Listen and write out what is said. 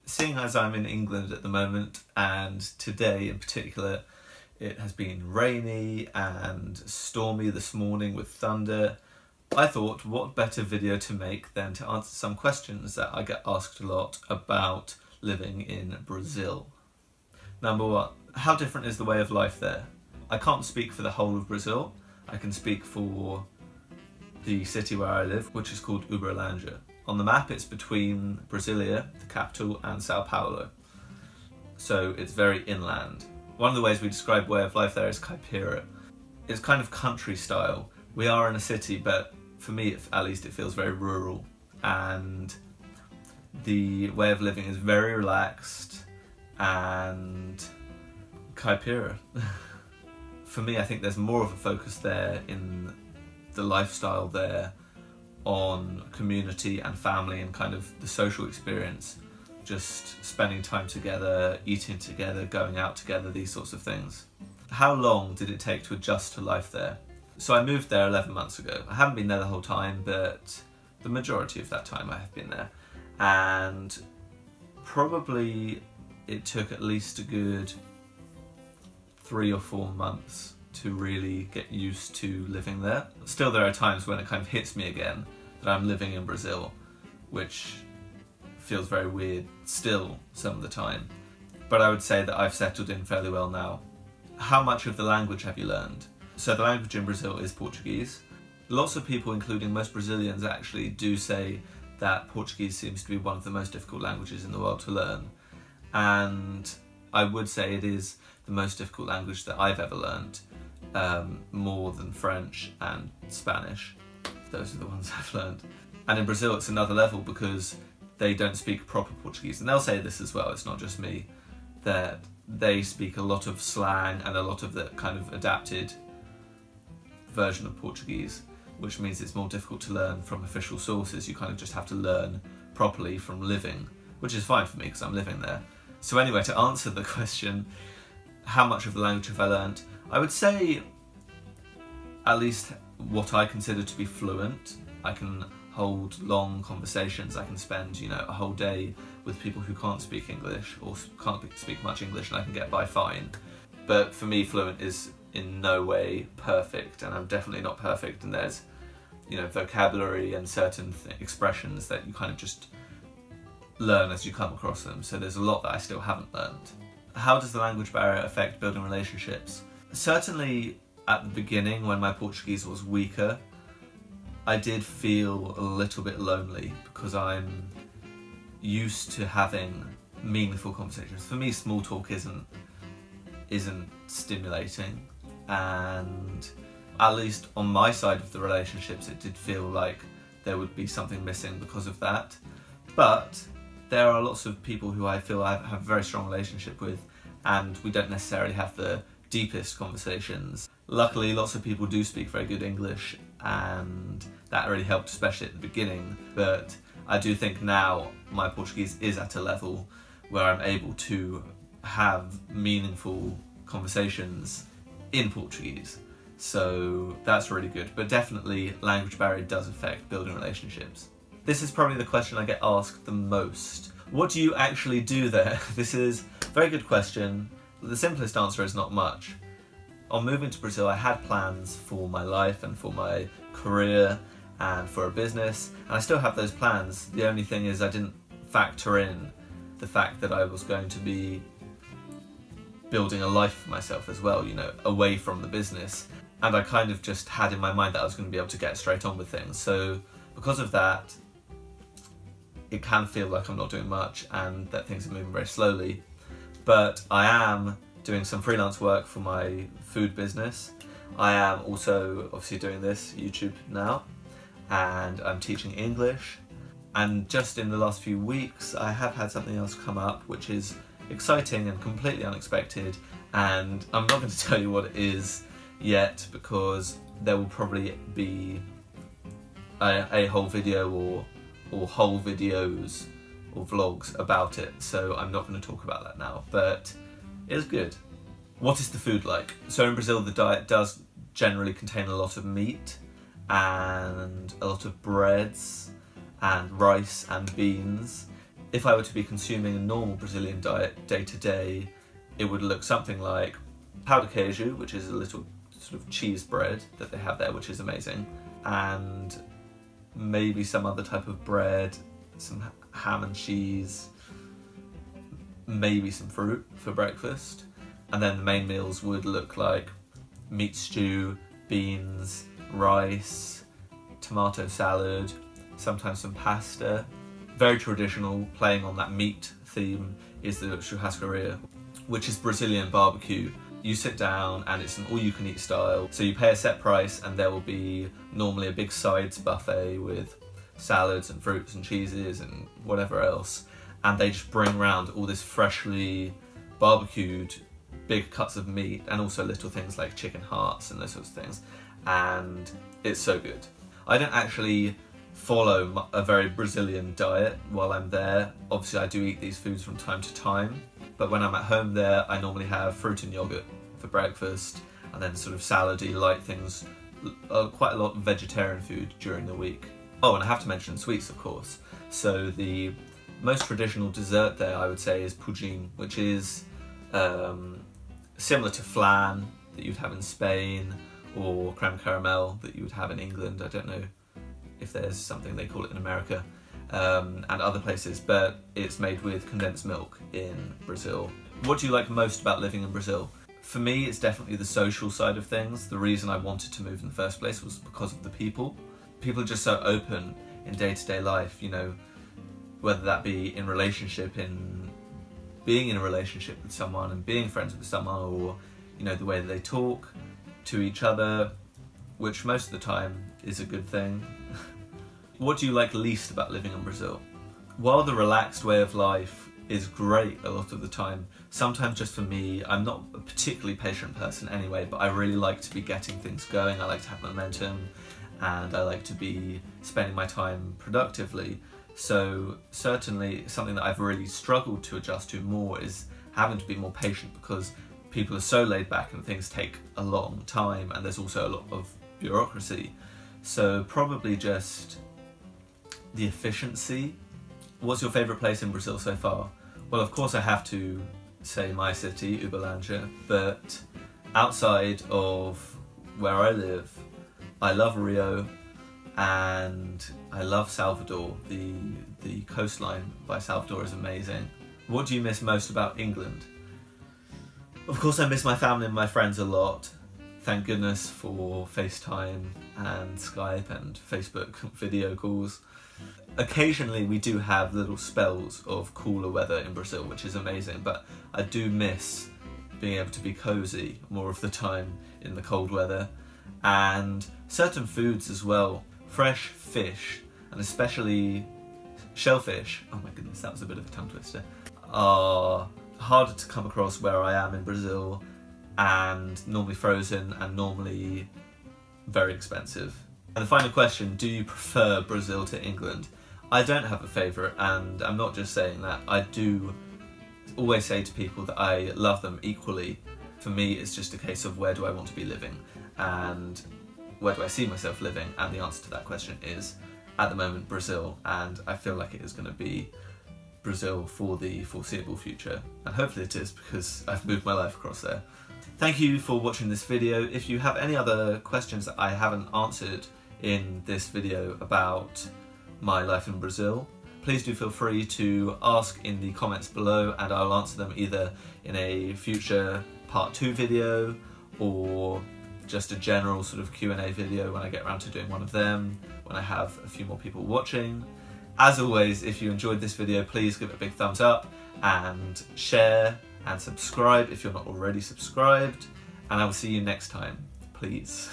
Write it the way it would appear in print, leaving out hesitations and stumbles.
Seeing as I'm in England at the moment, and today in particular it has been rainy and stormy this morning with thunder, I thought what better video to make than to answer some questions that I get asked a lot about living in Brazil. Number one, how different is the way of life there? I can't speak for the whole of Brazil. I can speak for the city where I live, which is called Uberlândia. On the map it's between Brasilia, the capital, and Sao Paulo. So it's very inland. One of the ways we describe way of life there is caipira. It's kind of country style. We are in a city, but for me at least it feels very rural, and the way of living is very relaxed and caipira. For me, I think there's more of a focus there in the lifestyle there on community and family and kind of the social experience, just spending time together, eating together, going out together, these sorts of things. How long did it take to adjust to life there? So I moved there 11 months ago. I haven't been there the whole time, but the majority of that time I have been there. And probably it took at least a good 3 or 4 months to really get used to living there. Still, there are times when it kind of hits me again that I'm living in Brazil, which feels very weird still some of the time. But I would say that I've settled in fairly well now. How much of the language have you learned? So the language in Brazil is Portuguese. Lots of people, including most Brazilians, actually do say that Portuguese seems to be one of the most difficult languages in the world to learn. And I would say it is the most difficult language that I've ever learned, more than French and Spanish. Those are the ones I've learned. And in Brazil it's another level because they don't speak proper Portuguese. And they'll say this as well, it's not just me, that they speak a lot of slang and a lot of the kind of adapted version of Portuguese, which means it's more difficult to learn from official sources. You kind of just have to learn properly from living, which is fine for me because I'm living there. So anyway, to answer the question, how much of the language have I learned? I would say at least what I consider to be fluent. I can hold long conversations. I can spend, a whole day with people who can't speak English or can't speak much English, and I can get by fine. But for me, fluent is in no way perfect, and I'm definitely not perfect, and there's vocabulary and certain expressions that you kind of just learn as you come across them, so there's a lot that I still haven't learned. How does the language barrier affect building relationships? Certainly at the beginning, when my Portuguese was weaker, I did feel a little bit lonely because I'm used to having meaningful conversations. For me, small talk isn't stimulating, and at least on my side of the relationships it did feel like there would be something missing because of that. But there are lots of people who I feel I have a very strong relationship with, and we don't necessarily have the deepest conversations. Luckily, lots of people do speak very good English, and that really helped, especially at the beginning. But I do think now my Portuguese is at a level where I'm able to have meaningful conversations in Portuguese. So that's really good. But definitely, language barrier does affect building relationships. This is probably the question I get asked the most. What do you actually do there? This is a very good question. The simplest answer is not much. On moving to Brazil, I had plans for my life and for my career and for a business, and I still have those plans. The only thing is I didn't factor in the fact that I was going to be building a life for myself as well, away from the business. And I kind of just had in my mind that I was going to be able to get straight on with things. So because of that, it can feel like I'm not doing much and that things are moving very slowly. But I am doing some freelance work for my food business. I am also obviously doing this YouTube now, and I'm teaching English. And just in the last few weeks I have had something else come up which is exciting and completely unexpected, and I'm not going to tell you what it is yet because there will probably be a whole video or whole videos or vlogs about it, so I'm not going to talk about that now, but it's good. What is the food like? So in Brazil the diet does generally contain a lot of meat and a lot of breads and rice and beans. if I were to be consuming a normal Brazilian diet day to day, it would look something like powder queijo, which is a little sort of cheese bread that they have there, which is amazing, and maybe some other type of bread, some ham and cheese, maybe some fruit for breakfast. And then the main meals would look like meat stew, beans, rice, tomato salad, sometimes some pasta. Very traditional, playing on that meat theme, is the churrascaria, which is Brazilian barbecue. You sit down and it's an all-you-can-eat style, so you pay a set price and there will be normally a big sides buffet with salads and fruits and cheeses and whatever else, and they just bring around all this freshly barbecued big cuts of meat and also little things like chicken hearts and those sorts of things, and it's so good. I don't actually follow a very Brazilian diet while I'm there. Obviously I do eat these foods from time to time, but when I'm at home there I normally have fruit and yogurt for breakfast, and then sort of salady light things, quite a lot of vegetarian food during the week. Oh, and I have to mention sweets, of course. So the most traditional dessert there, I would say, is pudim, which is similar to flan that you'd have in Spain, or creme caramel that you would have in England. I don't know if there's something they call it in America, and other places, but it's made with condensed milk in Brazil. What do you like most about living in Brazil? For me, it's definitely the social side of things. The reason I wanted to move in the first place was because of the people. People are just so open in day-to-day life, you know, whether that be in relationship, in being in a relationship with someone and being friends with someone, or, you know, the way that they talk to each other, which most of the time is a good thing. What do you like least about living in Brazil? While the relaxed way of life is great a lot of the time, sometimes just for me, I'm not a particularly patient person anyway, but I really like to be getting things going. I like to have momentum, and I like to be spending my time productively. So certainly something that I've really struggled to adjust to more is having to be more patient, because people are so laid back and things take a long time, and there's also a lot of bureaucracy. So probably just the efficiency. What's your favourite place in Brazil so far? Well, of course I have to say my city, Uberlândia, but outside of where I live, I love Rio and I love Salvador. The coastline by Salvador is amazing. What do you miss most about England? Of course I miss my family and my friends a lot. Thank goodness for FaceTime and Skype and Facebook video calls. Occasionally we do have little spells of cooler weather in Brazil, which is amazing, but I do miss being able to be cozy more of the time in the cold weather. And certain foods as well, fresh fish, and especially shellfish, oh my goodness, that was a bit of a tongue twister, are harder to come across where I am in Brazil, and normally frozen and normally very expensive. And the final question, do you prefer Brazil to England? I don't have a favourite, and I'm not just saying that. I do always say to people that I love them equally. For me, it's just a case of where do I want to be living, and where do I see myself living? And the answer to that question is, at the moment, Brazil, and I feel like it is going to be Brazil for the foreseeable future. And hopefully it is, because I've moved my life across there. Thank you for watching this video. If you have any other questions that I haven't answered in this video about my life in Brazil, please do feel free to ask in the comments below, and I'll answer them either in a future part 2 video, or just a general sort of Q&A video when I get around to doing one of them, when I have a few more people watching. As always, if you enjoyed this video, please give it a big thumbs up and share and subscribe if you're not already subscribed, and I will see you next time, please.